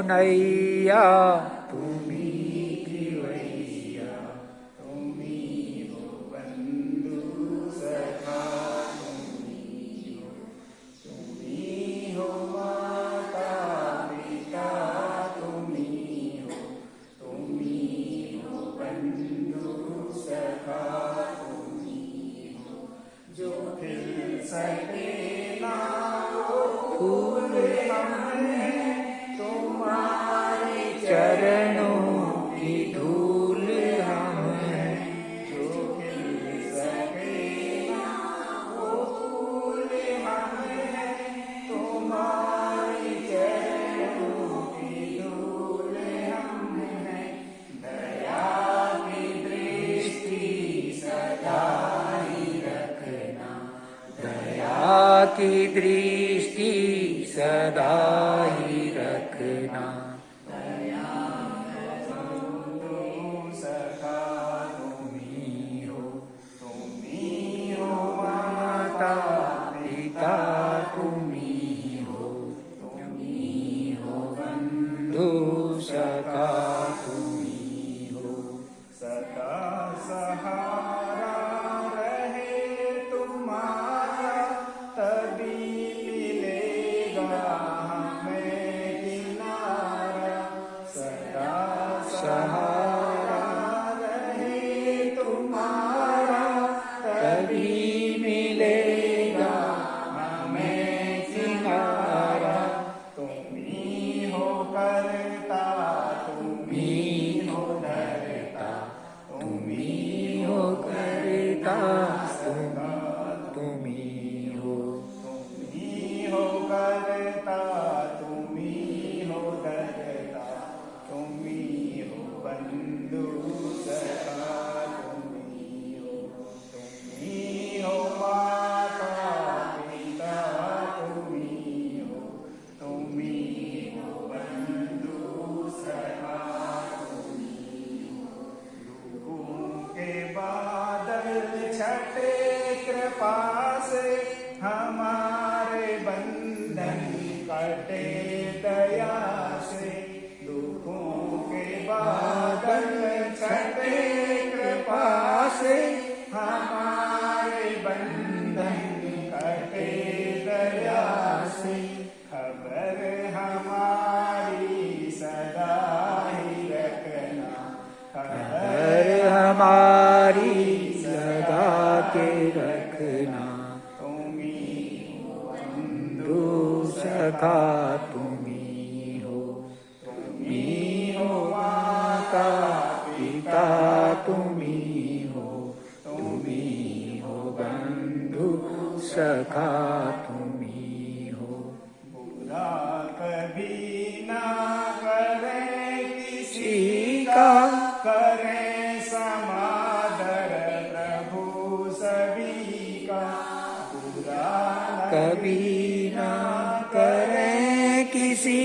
नैया तुम्ही खिवैया, तुम्ही हो बंधु सखा, तुम्ही हो माता पिता, तुम्ही हो बंधु सखा, तुम्ही हो जो खिल सके ना वो फूल चरणों की धूल हम हैं, जो खिल सके ना वो फूल हम हैं, तुम्हारी चरणों की धूल हम हैं। दया की दृष्टि सदा ही रखना, दया की दृष्टि सदा ही रखना। सखा तुम्ही हो, सदा सहारा रहे तुम्हारा, तभी मिलेगा हमें किनारा। सदा सहारा रहे तुम्हारा, तभी मिलेगा हमें किनारा। तुम्ही हो करता, तुम्ही हो धरता, तुम्ही हो करता, तुम्ही हो करता, तुम्ही हो धरता, तुम्ही हो बंधु सखा, तुम्ही हो माता पिता, तुम्ही हो बंधु सखा, दुखों के बादल छटे कृपा से, हमारे बंधन कटे दया से। दुखों के बादल छटे कृपा से, हमारे बंधन कटे दया से। खबर हमारी सदा ही रखना, खबर हमारी सदा के रखना। तुम्ही हो बंधु सखा, तुम्ही हो माता पिता, तुम्ही हो बंधु सखा, तुम्ही हो। बुरा कभी ना करें किसी का, करें समादर प्रभु सभी का। बुरा कभी ना करें किसी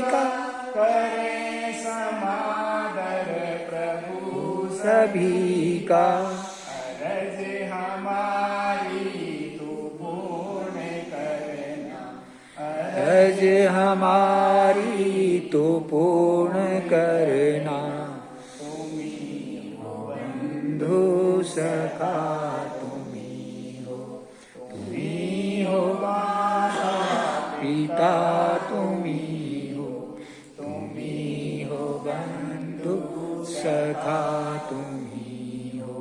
का, करें समादर प्रभु सभी का। अरज हमारी तू पूर्ण करना, अरज हमारी तू पूर्ण करना। तुम्ही हो बंधु सखा, तुम्ही हो माता पिता, तुम्ही हो बंधु सखा, तुम्ही हो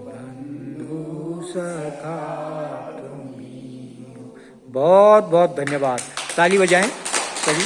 बंधु सखा, तुम्ही हो। बहुत बहुत धन्यवाद, ताली बजाएं सभी।